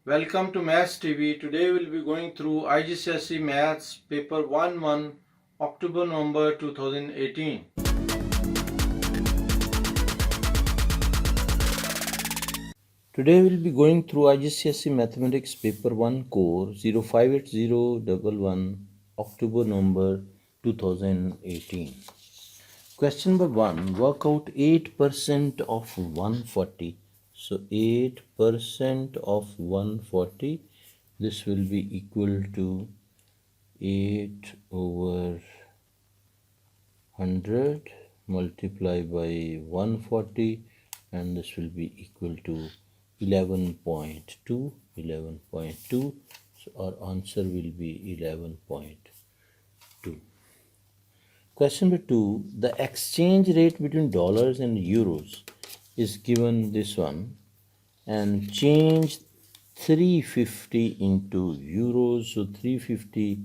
Welcome to Maths TV. Today we'll be going through IGCSE Maths Paper 1-1 October-November 2018. Today we'll be going through IGCSE Mathematics Paper 1 Core 058011 October-November 2018. Question number 1. Work out 8% of 140. So 8% of 140. This will be equal to 8 over 100 multiplied by 140, and this will be equal to 11.2. So our answer will be 11.2. Question number 2. The exchange rate between dollars and euros is given this one, and change 350 into euros. So 350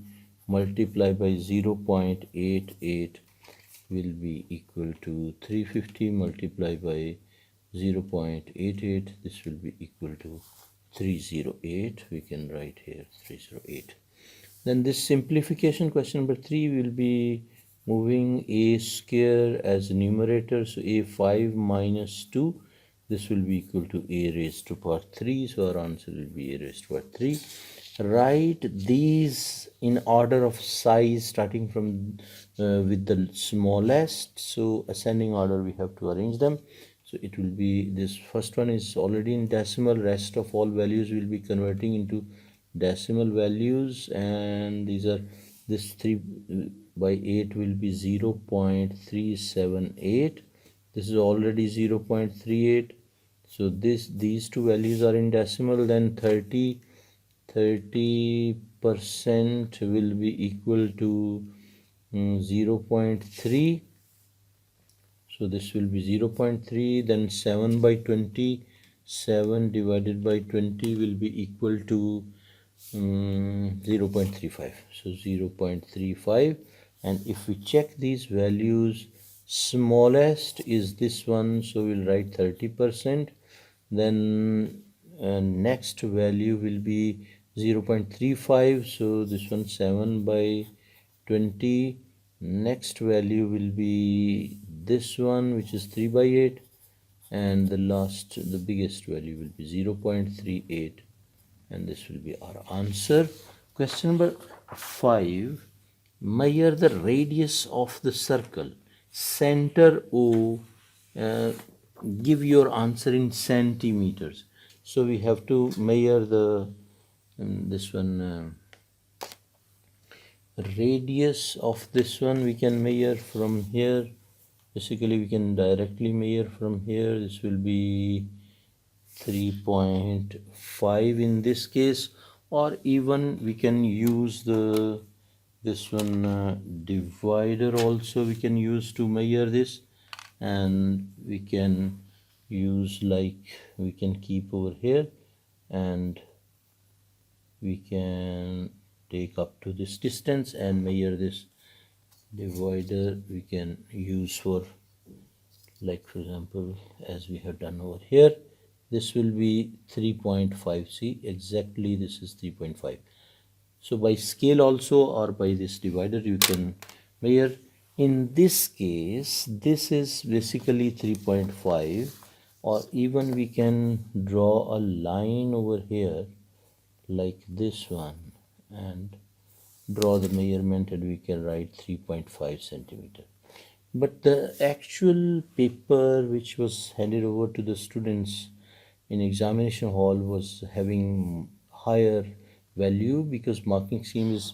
multiplied by 0.88 will be equal to 350 multiplied by 0.88. This will be equal to 308. We can write here 308. Then this simplification, question number 3, will be moving a square as numerator. So a5 minus 2. This will be equal to a raised to power 3. So our answer will be a raised to power 3. Write these in order of size, starting from with the smallest. So ascending order, we have to arrange them. So it will be, this first one is already in decimal. Rest of all values will be converting into decimal values, and these are, this 3 by 8 will be 0.378. This is already 0.38. So these two values are in decimal. Then 30% will be equal to 0.3. So this will be 0.3. Then 7 by 20, 7 divided by 20 will be equal to 0.35. So 0.35. And if we check these values, smallest is this one, so we'll write 30%. Then next value will be 0.35. So this one 7 by 20. Next value will be this one, which is 3 by 8. And the biggest value will be 0.38. And this will be our answer. Question number 5. Measure the radius of the circle. Center O. Give your answer in centimeters. So we have to measure the radius of this one. We can measure from here. Basically, we can directly measure from here. This will be 3.5 in this case, or even we can use this one divider also we can use to measure this, and we can use, like, we can keep over here, and we can take up to this distance and measure this. Divider we can use for, like, for example, as we have done over here. This will be 3.5. See, exactly this is 3.5. So by scale also, or by this divider, you can measure. In this case, this is basically 3.5, or even we can draw a line over here like this one and draw the measurement, and we can write 3.5 centimeter. But the actual paper which was handed over to the students in examination hall was having higher value, because marking scheme is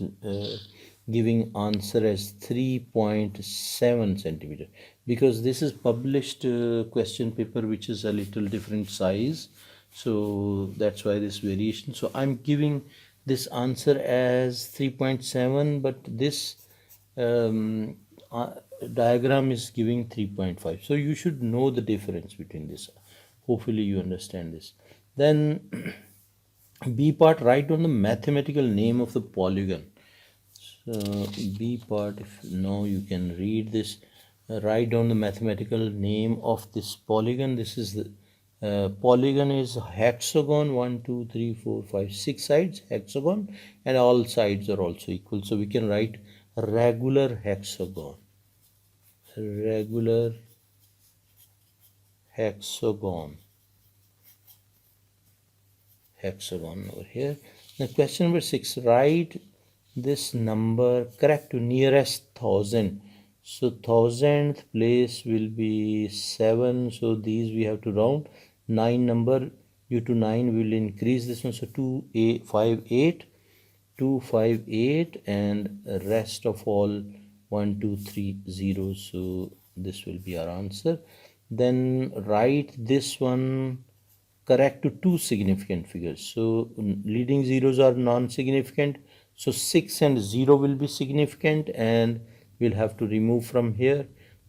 giving answer as 3.7 centimeter, because this is published question paper which is a little different size. So that's why this variation. So I'm giving this answer as 3.7, but this diagram is giving 3.5. So you should know the difference between this. Hopefully you understand this. Then B part, write on the mathematical name of the polygon. So B part, if now you can read this. Write down the mathematical name of this polygon. This is Polygon is hexagon, 1 2 3 4 5 6 sides hexagon, and all sides are also equal, so we can write regular hexagon, regular hexagon, hexagon over here. Now question number 6, write this number correct to nearest thousand. So thousandth place will be 7, so these we have to round. 9 number, due to 9 we will increase this one, so 2 8 5 8 2 5 8, and rest of all 1 2 3 0, so this will be our answer. Then write this one correct to two significant figures. So leading zeros are non-significant, so 6 and 0 will be significant, and we'll have to remove from here.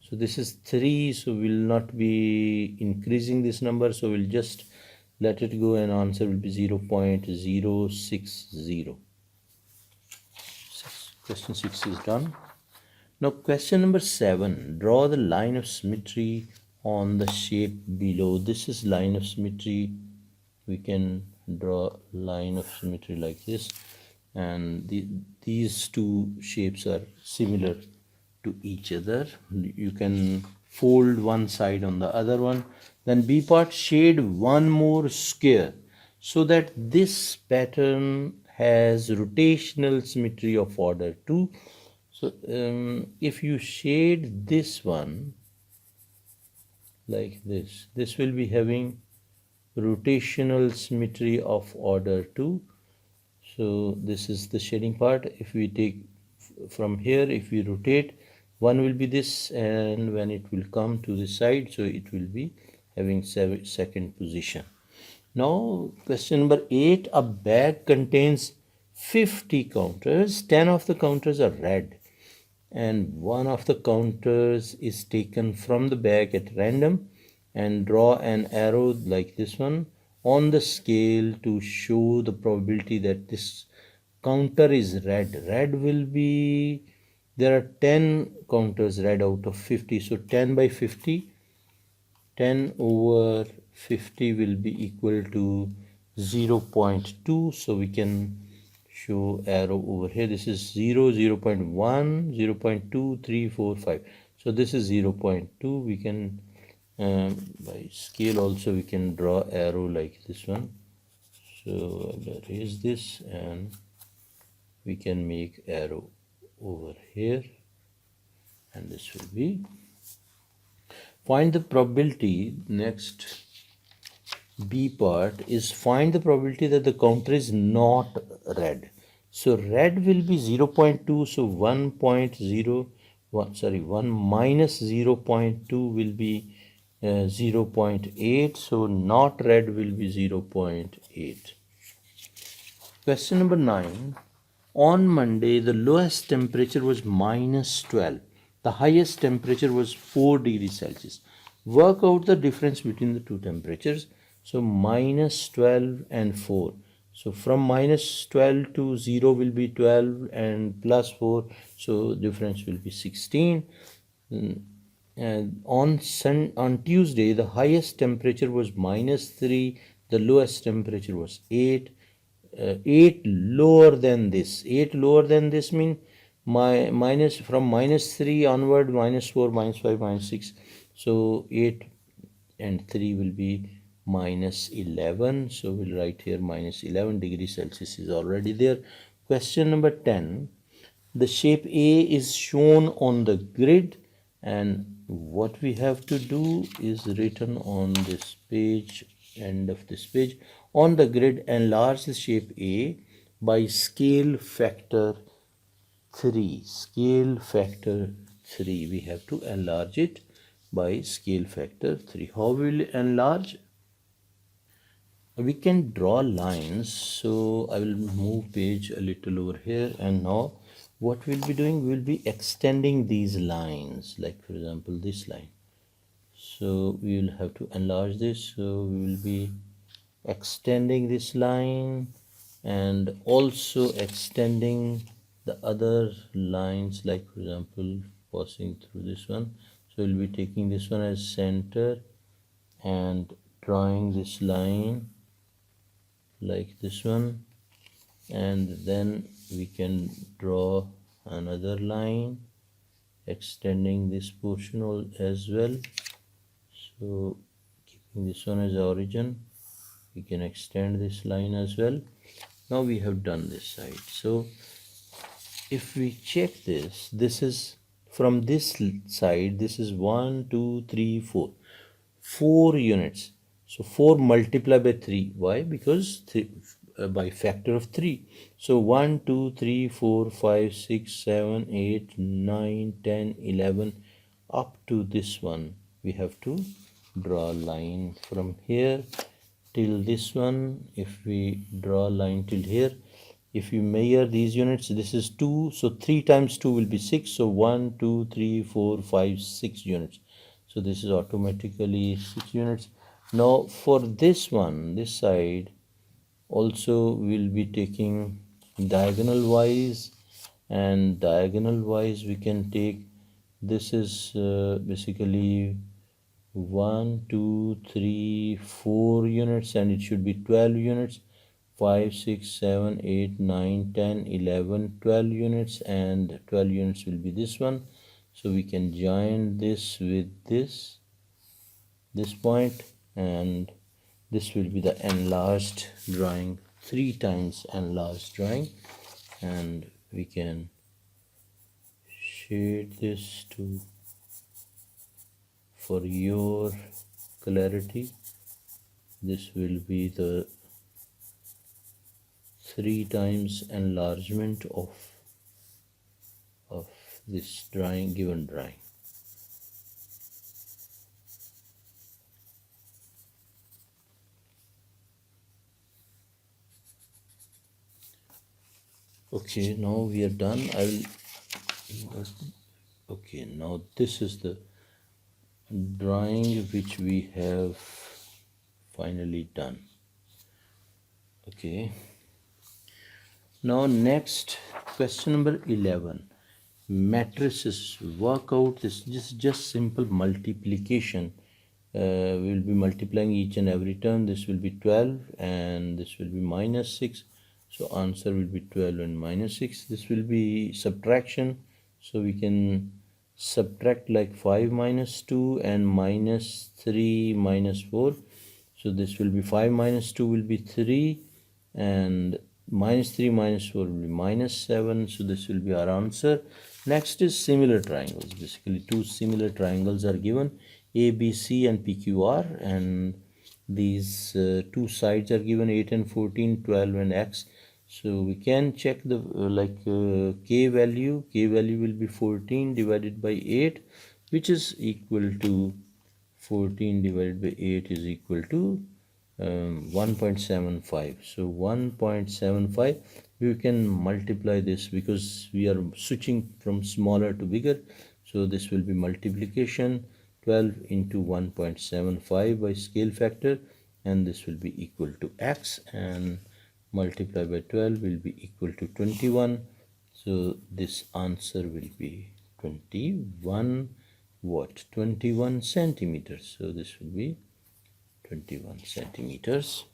So this is 3, so we'll not be increasing this number, so we'll just let it go, and answer will be 0.060. Question 6 is done. Now question number 7, draw the line of symmetry on the shape below. This is line of symmetry. We can draw line of symmetry like this, and these two shapes are similar to each other. You can fold one side on the other one. Then B part, shade one more square so that this pattern has rotational symmetry of order 2. So if you shade this one like this, this will be having rotational symmetry of order 2. So this is the shading part. If we take from here, if we rotate, one will be this, and when it will come to this side, so it will be having second position. Now question number 8, a bag contains 50 counters. 10 of the counters are red, and one of the counters is taken from the bag at random, and draw an arrow like this one on the scale to show the probability that this counter is red. Red will be, there are 10 counters red out of 50, so 10 by 50, 10 over 50 will be equal to 0.2, so we can show arrow over here. This is 0, 0.1, 0.2, 3, 4, 5. So this is 0.2. We can by scale also we can draw arrow like this one. So I'll erase this, and we can make arrow over here, and this will be. Find the probability. Next B part is find the probability that the counter is not red. So red will be 0.2, so 1.0, 1 minus 0.2 will be 0.8, so not red will be 0.8. Question number 9. On Monday, the lowest temperature was minus 12. The highest temperature was 4 degrees Celsius. Work out the difference between the two temperatures. So minus 12 and 4. So from minus 12 to 0 will be 12, and plus 4, so difference will be 16. And on Tuesday, the highest temperature was minus 3, the lowest temperature was 8. 8 lower than this. 8 lower than this mean from minus 3 onward, minus 4, minus 5, minus 6. So 8 and 3 will be minus 11. So we'll write here minus 11 degrees Celsius is already there. Question number 10. The shape A is shown on the grid, and what we have to do is written on this page, end of this page. On the grid, enlarge the shape A by scale factor 3. Scale factor 3. We have to enlarge it by scale factor 3. How will we enlarge? We can draw lines. So I will move page a little over here, and now what we'll be doing, we'll be extending these lines, like for example this line. So we will have to enlarge this, so we will be extending this line and also extending the other lines, like for example passing through this one. So we'll be taking this one as center and drawing this line like this one, and then we can draw another line extending this portion as well. So keeping this one as origin, we can extend this line as well. Now we have done this side. So if we check this, this is from this side, this is 1 2 3 4 4 units. So 4 multiplied by 3. Why? Because by factor of 3. So 1 2 3 4 5 6 7 8 9 10 11 up to this one. We have to draw a line from here till this one. If we draw a line till here, if you measure these units, this is 2, so 3 times 2 will be 6. So 1 2 3 4 5 6 units. So this is automatically 6 units. Now for this one, this side also we'll be taking diagonal wise, and diagonal wise we can take, this is basically 1 2 3 4 units, and it should be 12 units. 5 6 7 8 9 10 11 12 units, and 12 units will be this one. So we can join this with this point, and this will be the enlarged drawing, 3 times enlarged drawing, and we can shade this to for your clarity. This will be the 3 times enlargement of this drawing, given drawing. Okay, now we are done. Okay, now this is the drawing which we have finally done. Okay, now next, question number 11. Matrices. Work out this. This is just simple multiplication. We will be multiplying each and every term. This will be 12 and this will be minus 6. So answer will be 12 and minus 6. This will be subtraction. So we can subtract like 5 minus 2 and minus 3 minus 4. So this will be 5 minus 2 will be 3, and minus 3 minus 4 will be minus 7. So this will be our answer. Next is similar triangles. Basically 2 similar triangles are given, ABC and PQR, and these 2 sides are given, 8 and 14, 12 and x. So we can check the k value. K value will be 14 divided by 8, which is equal to 14 divided by 8 is equal to 1.75. So 1.75, we can multiply this because we are switching from smaller to bigger. So this will be multiplication, 12 into 1.75 by scale factor, and this will be equal to x, and multiply by 12 will be equal to 21. So this answer will be 21 what? 21 centimeters. So this will be 21 centimeters.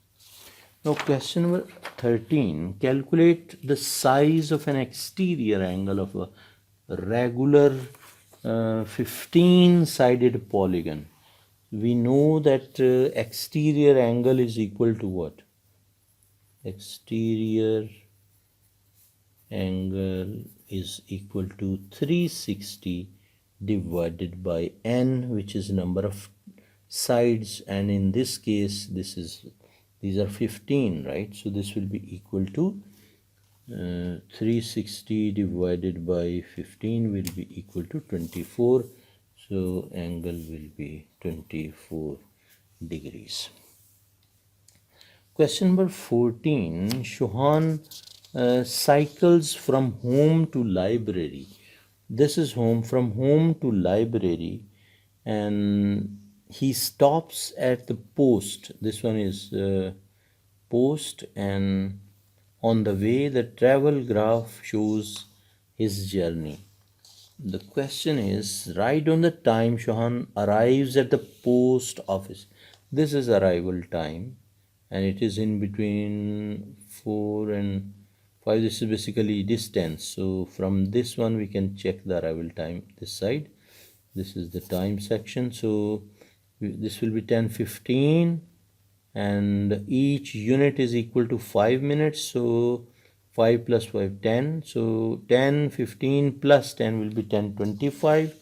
Now question number 13. Calculate the size of an exterior angle of a regular 15-sided polygon. We know that exterior angle is equal to what? Exterior angle is equal to 360 divided by n, which is number of sides, and in this case these are 15, right? So this will be equal to 360 divided by 15 will be equal to 24. So angle will be 24 degrees. Question number 14. Shohan cycles from home to library. This is home, from home to library, and he stops at the post. This one is post, and on the way the travel graph shows his journey. The question is, write down the time Shohan arrives at the post office. This is arrival time, and it is in between 4 and 5. This is basically distance. So from this one we can check the arrival time this side. This is the time section. So this will be 10:15, and each unit is equal to 5 minutes. So 5 plus 5, 10. So 10, 15 plus 10 will be 10:25.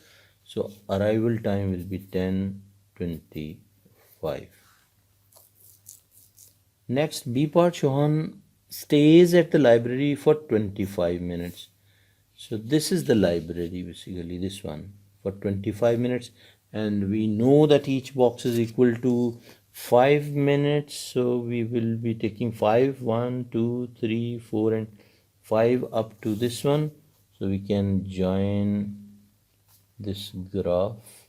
So arrival time will be 10:25. Next, B part, Shohan stays at the library for 25 minutes. So this is the library, basically this one, for 25 minutes, and we know that each box is equal to 5 minutes. So we will be taking 5, 1, 2, 3, 4 and 5 up to this one. So we can join this graph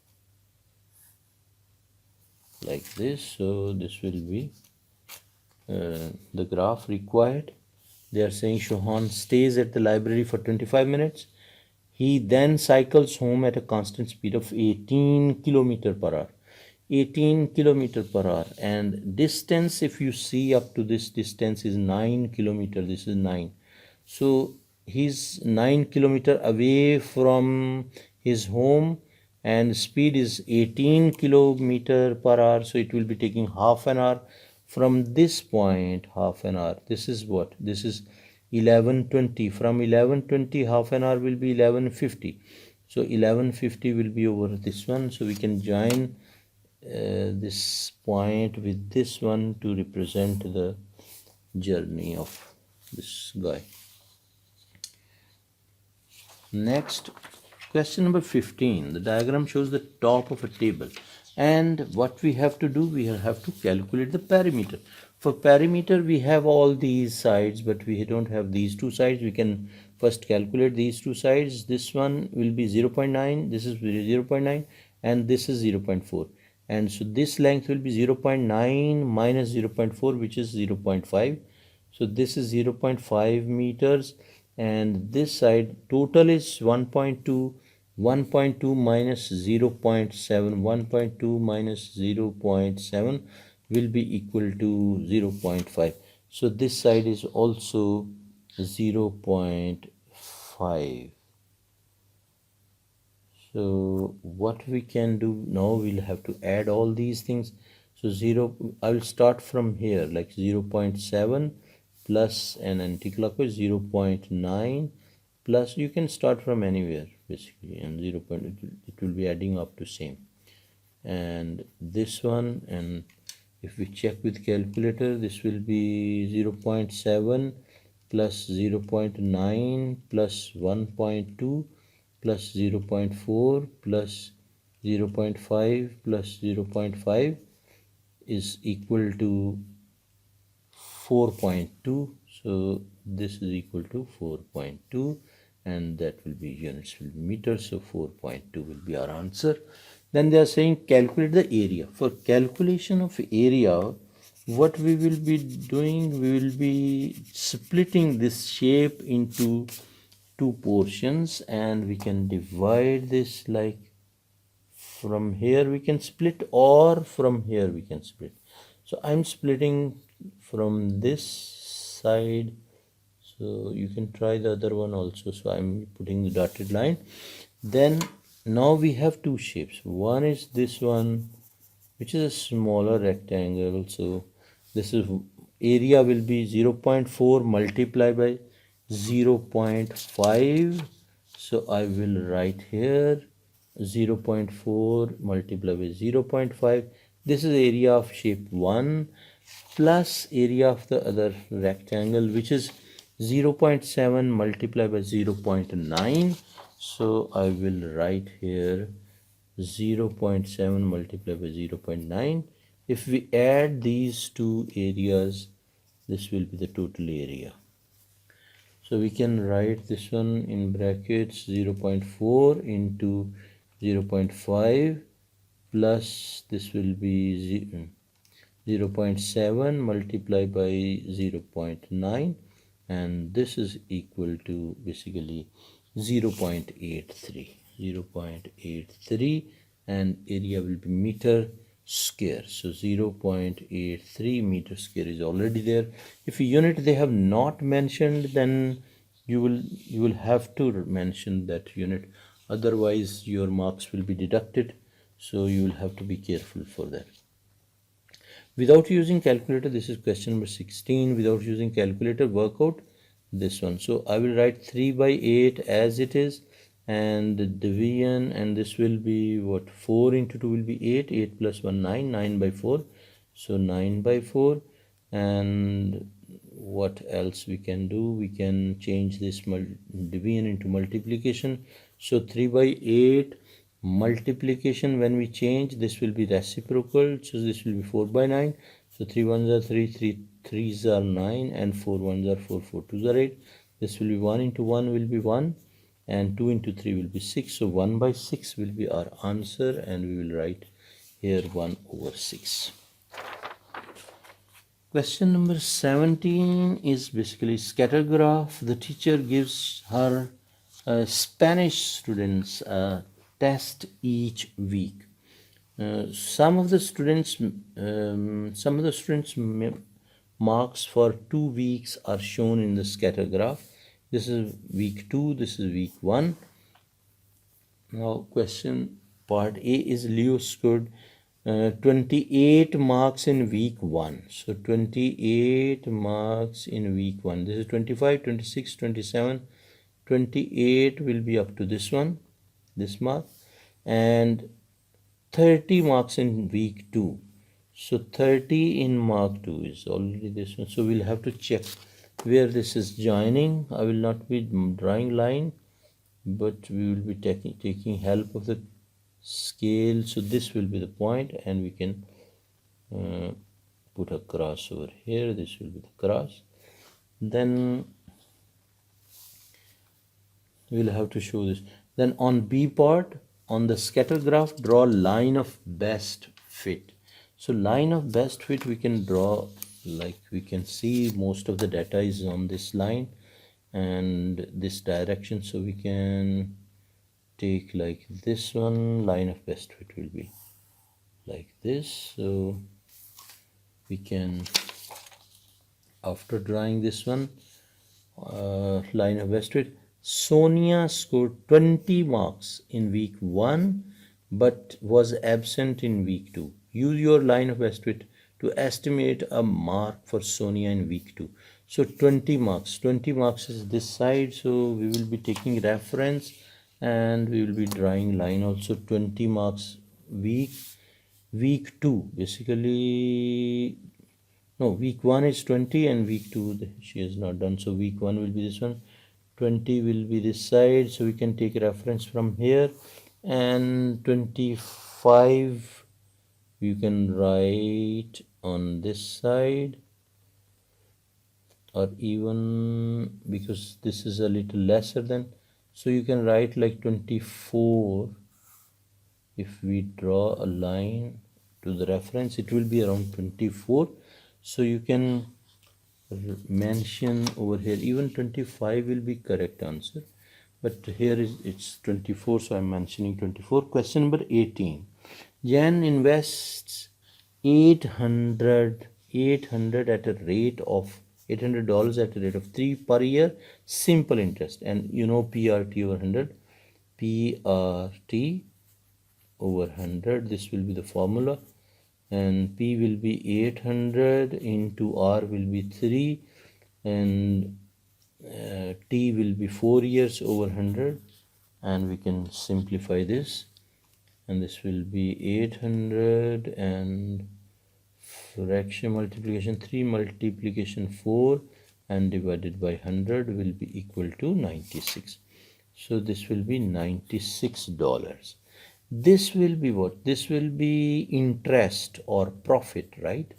like this. So this will be the graph required. They are saying Shohan stays at the library for 25 minutes. He then cycles home at a constant speed of 18 kilometer per hour. 18 kilometer per hour, and distance, if you see up to this distance, is 9 kilometer. This is 9. So he's 9 kilometer away from his home, and speed is 18 kilometer per hour. So it will be taking half an hour from this point. Half an hour. This is what? This is 11:20. From 11:20, half an hour will be 11:50. So 11:50 will be over this one. So we can join this point with this one to represent the journey of this guy. Next, question number 15. The diagram shows the top of a table, and what we have to do, we have to calculate the perimeter. For perimeter, we have all these sides, but we don't have these two sides. We can first calculate these two sides. This one will be 0.9, this is 0.9, and this is 0.4. And so this length will be 0.9 minus 0.4, which is 0.5. So this is 0.5 meters, and this side total is 1.2. 1.2 minus 0.7. 1.2 minus 0.7 will be equal to 0.5. So this side is also 0.5. So what we can do now, we'll have to add all these things. So I will start from here, like 0.7 plus an anti-clockwise 0.9 plus, you can start from anywhere basically, and 0. It will be adding up to same. And this one, and if we check with calculator, this will be 0.7 plus 0.9 plus 1.2 plus 0.4 plus 0.5 plus 0.5 is equal to 4.2. So this is equal to 4.2, and that will be units, will be meters. So 4.2 will be our answer. Then they are saying calculate the area. For calculation of area, what we will be doing, we will be splitting this shape into two portions, and we can divide this, like from here we can split, or from here we can split. So I'm splitting from this side, so you can try the other one also. So I'm putting the dotted line. Then now we have two shapes. One is this one, which is a smaller rectangle. So this is area will be 0.4 multiplied by 0.5. So I will write here 0.4 multiplied by 0.5. This is area of shape 1 plus area of the other rectangle, which is 0.7 multiplied by 0.9. So I will write here 0.7 multiplied by 0.9. If we add these two areas, this will be the total area. So we can write this one in brackets 0.4 into 0.5 plus this will be 0.7 multiplied by 0.9, and this is equal to basically 0.83, and area will be meter. square. So 0.83 meter square is already there. If a unit they have not mentioned, then you will have to mention that unit, otherwise your marks will be deducted. So you will have to be careful for that. Without using calculator, this is question number 16. Without using calculator, work out this one. So I will write 3 by 8 as it is, and the division, and this will be what, 4 into 2 will be 8, 8 plus 1 9, 9 by 4, so 9 by 4. And what else we can do, we can change this division into multiplication. So 3 by 8 multiplication, when we change, this will be reciprocal, so this will be 4 by 9. So 3 ones are 3, 3 threes are 9, and 4 ones are 4, 4 twos are 8. This will be 1 into 1 will be 1, and 2 into 3 will be 6. So 1 by 6 will be our answer, and we will write here 1 over 6. Question number 17 is basically scatter graph. The teacher gives her Spanish students a test each week. Some of the students marks for 2 weeks are shown in the scatter graph. This is week 2, this is week 1. Now question part A is Leo scored 28 marks in week 1. So 28 marks in week 1. This is 25, 26, 27, 28 will be up to this one, this mark, and 30 marks in week 2. So 30 in mark 2 is already this one. So we'll have to check where this is joining. I will not be drawing line, but we will be taking help of the scale. So this will be the point, and we can put a cross over here. This will be the cross. Then we'll have to show this. Then on B part, on the scatter graph, draw line of best fit. So line of best fit we can draw, like we can see most of the data is on this line and this direction. So we can take like this one, line of best fit will be like this. So we can, after drawing this one, line of best fit, Sonia scored 20 marks in week 1 but was absent in week 2. Use your line of best fit to estimate a mark for Sonia in week 2. So 20 marks. 20 marks is this side, so we will be taking reference and we will be drawing line also. 20 marks week 2, basically. No, week 1 is 20 and week 2 she has not done. So week 1 will be this one, 20 will be this side. So we can take reference from here, and 25 you can write on this side, or even because this is a little lesser than, so you can write like 24. If we draw a line to the reference, it will be around 24. So you can mention over here, even 25 will be correct answer, but here is it's 24, so I'm mentioning 24. Question number 18. Jan invests $800 at a rate of $800 at a rate of 3 per year, simple interest, and you know PRT over 100, PRT over 100, this will be the formula, and P will be 800 into R will be 3, and T will be 4 years over 100, and we can simplify this, and this will be 800 and fraction multiplication 3 multiplication 4 and divided by 100 will be equal to 96. So this will be $96. This will be what? This will be interest or profit, right?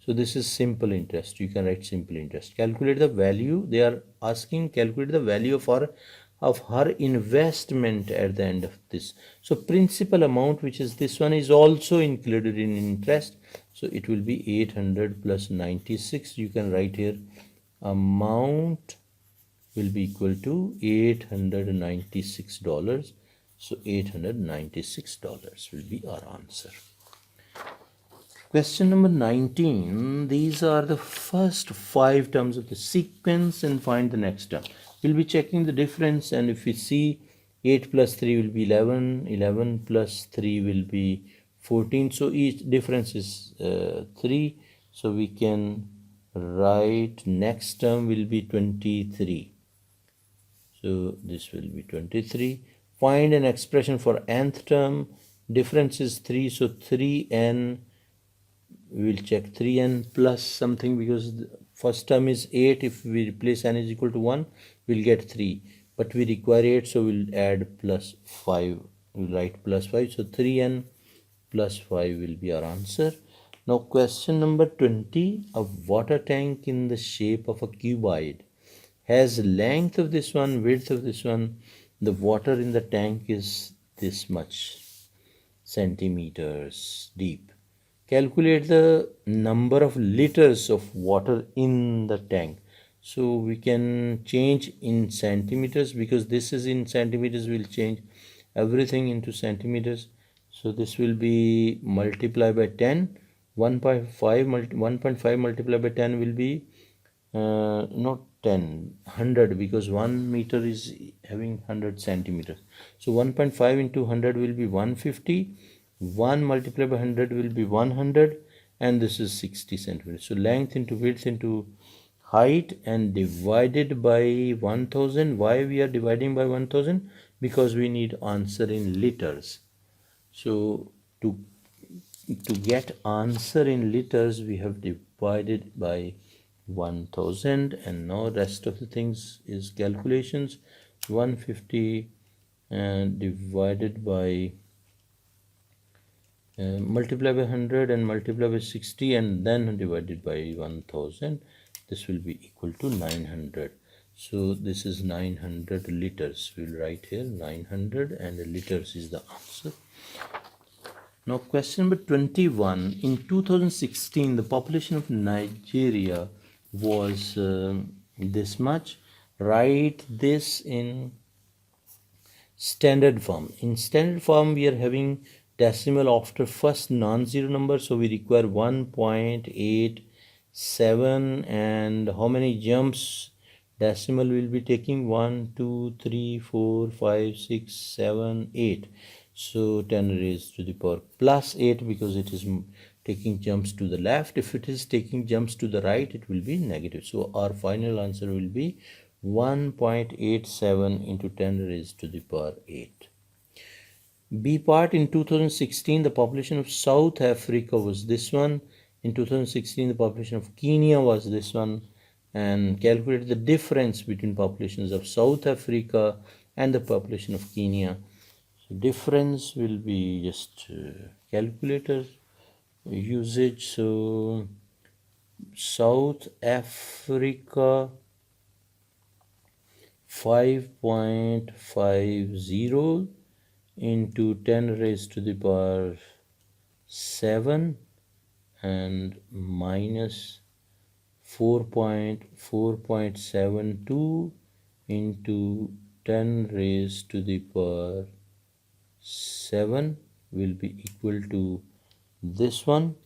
So this is simple interest. You can write simple interest. Calculate the value. They are asking calculate the value of her investment at the end of this. So principal amount, which is this one, is also included in interest. So it will be 800 plus 96. You can write here amount will be equal to $896. So $896 will be our answer. Question number 19. These are the first 5 terms of the sequence and find the next term. We'll be checking the difference, and if we see 8 plus 3 will be 11, 11 plus 3 will be 14. So each difference is 3. So we can write next term will be 23. So this will be 23. Find an expression for nth term. Difference is 3. So 3n, we will check 3n plus something, because the first term is 8. If we replace n is equal to 1, we'll get 3. But we require 8, so we'll add plus 5. We'll write plus 5. So 3n plus 5 will be our answer. Now question number 20. A water tank in the shape of a cuboid has length of this one, width of this one. The water in the tank is this much centimeters deep. Calculate the number of liters of water in the tank. So we can change in centimeters, because this is in centimeters. We'll change everything into centimeters. So this will be multiplied by 10. 1.5 multiplied by 10 will be not 10, 100, because 1 meter is having 100 centimeters. So 1.5 into 100 will be 150. 1 multiplied by 100 will be 100, and this is 60 centimeters. So length into width into height and divided by 1000. Why we are dividing by 1000? Because we need answer in liters. So to get answer in liters, we have divided by 1000, and now rest of the things is calculations. 150 and divided by multiply by 100 and multiply by 60 and then divided by 1000. This will be equal to 900. So this is 900 liters. We'll write here 900, and liters is the answer. Now question number 21. In 2016, the population of Nigeria was this much. Write this in standard form. In standard form, we are having decimal after first non-zero number, so we require 1.87, and how many jumps decimal will be taking? 1, 2, 3, 4, 5, 6, 7, 8. So 10 raised to the power plus 8, because it is taking jumps to the left. If it is taking jumps to the right, it will be negative. So our final answer will be 1.87 into 10 raised to the power 8. B part. In 2016, the population of South Africa was this one. In 2016, the population of Kenya was this one. And calculate the difference between populations of South Africa and the population of Kenya. So difference will be just calculator usage. So South Africa 5.50 into 10 raised to the power 7 and minus 4.72 into 10 raised to the power 7 will be equal to this one.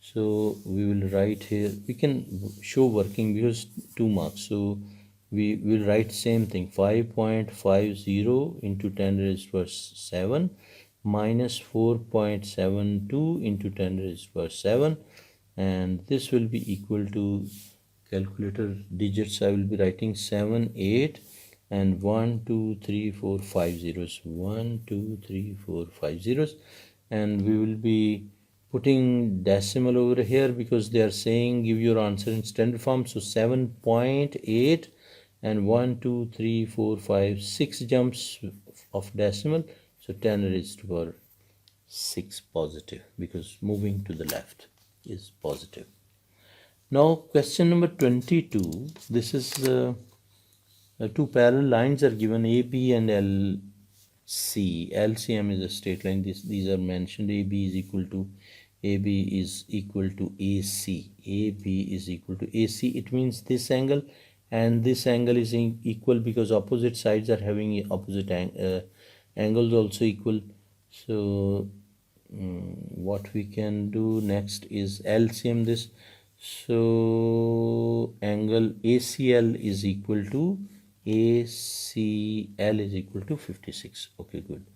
So we will write here, we can show working because 2 marks. So we will write same thing, 5.50 into 10 raised to 7 minus 4.72 into 10 raised to 7, and this will be equal to, calculator digits I will be writing 7, 8 and 1, 2, 3, 4, 5 zeros, 1, 2, 3, 4, 5 zeros, and we will be putting decimal over here because they are saying give your answer in standard form. So 7.8 and 1, 2, 3, 4, 5, 6 jumps of decimal. So 10 raised to power 6 positive, because moving to the left is positive. Now question number 22. This is two parallel lines are given, AB and LC. LCM is a straight line. These are mentioned. AB is equal to AC. AB is equal to AC. It means this angle and this angle is equal because opposite sides are having opposite angles also equal. So what we can do next is LCM this. So angle ACL is equal to 56. Okay, good.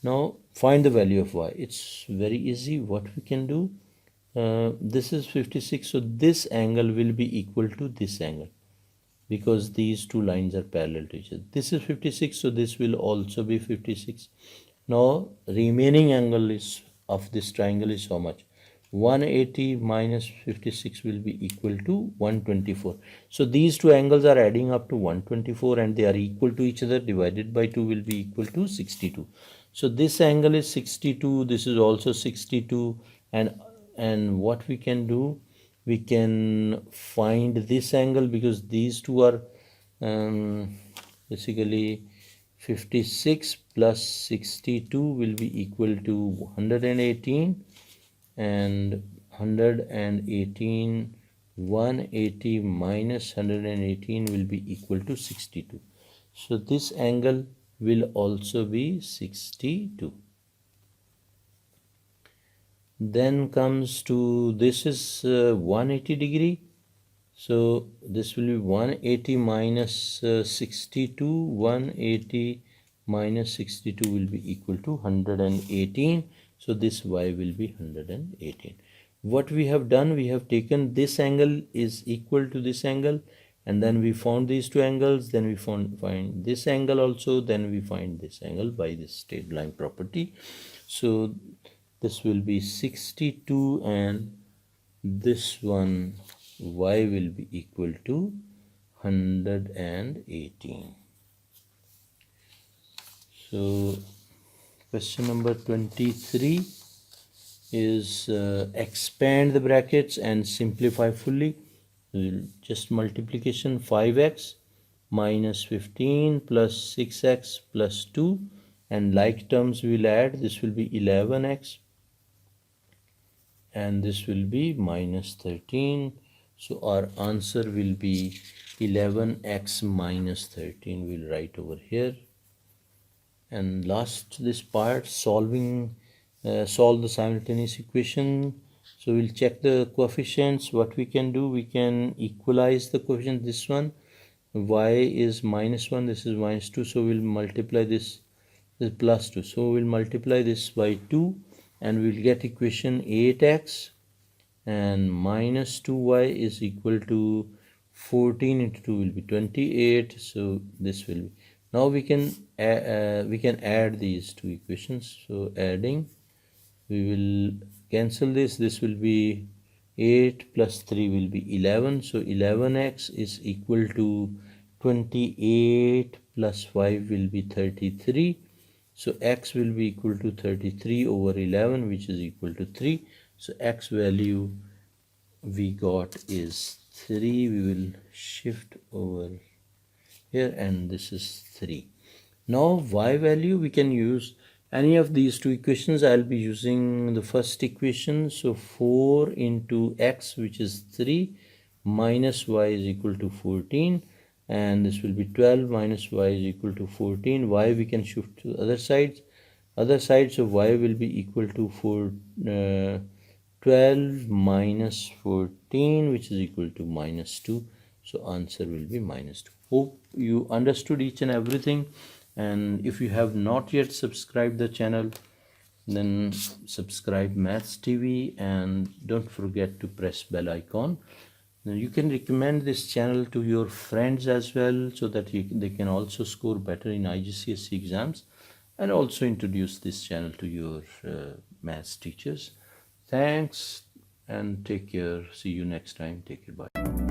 Now find the value of y. It's very easy. What we can do, this is 56, so this angle will be equal to this angle because these two lines are parallel to each other. This is 56, so this will also be 56. Now remaining angle is of this triangle is how much? 180 minus 56 will be equal to 124. So these two angles are adding up to 124 and they are equal to each other. Divided by 2 will be equal to 62. So this angle is 62, this is also 62, and what we can do, we can find this angle because these two are basically 56 plus 62 will be equal to 118, and 180 minus 118 will be equal to 62. So this angle will also be 62. Then comes to, this is 180 degree. So this will be 180 minus 62. 180 minus 62 will be equal to 118. So this y will be 118. What we have done, we have taken this angle is equal to this angle, and then we found these two angles, then we find this angle also, then we find this angle by this straight line property. So this will be 62, and this one y will be equal to 118. So question number 23 is expand the brackets and simplify fully. Just multiplication, 5x minus 15 plus 6x plus 2, and like terms we will add. This will be 11x and this will be minus 13. So our answer will be 11x minus 13. We'll write over here. And last, this part, solve the simultaneous equation. So we'll check the coefficients. What we can do, we can equalize the coefficient. This one, y is minus 1, this is minus 2, so we'll multiply this plus 2, so we'll multiply this by 2 and we'll get equation 8x and minus 2y is equal to 14 into 2 will be 28. So this will be, now we can add these two equations. So adding, we will cancel this. This will be 8 plus 3 will be 11. So 11x is equal to 28 plus 5 will be 33. So x will be equal to 33 over 11, which is equal to 3. So x value we got is 3. We will shift over here and this is 3. Now y value, we can use any of these two equations. I'll be using the first equation. So 4 into x, which is 3, minus y is equal to 14, and this will be 12 minus y is equal to 14. Y we can shift to the other side. So y will be equal to 12 minus 14, which is equal to minus 2. So answer will be minus 2. Hope you understood each and everything. And if you have not yet subscribed the channel, then subscribe Maths TV and don't forget to press bell icon. Now you can recommend this channel to your friends as well, so that they can also score better in IGCSE exams, and also introduce this channel to your maths teachers. Thanks and take care. See you next time. Take care. Bye.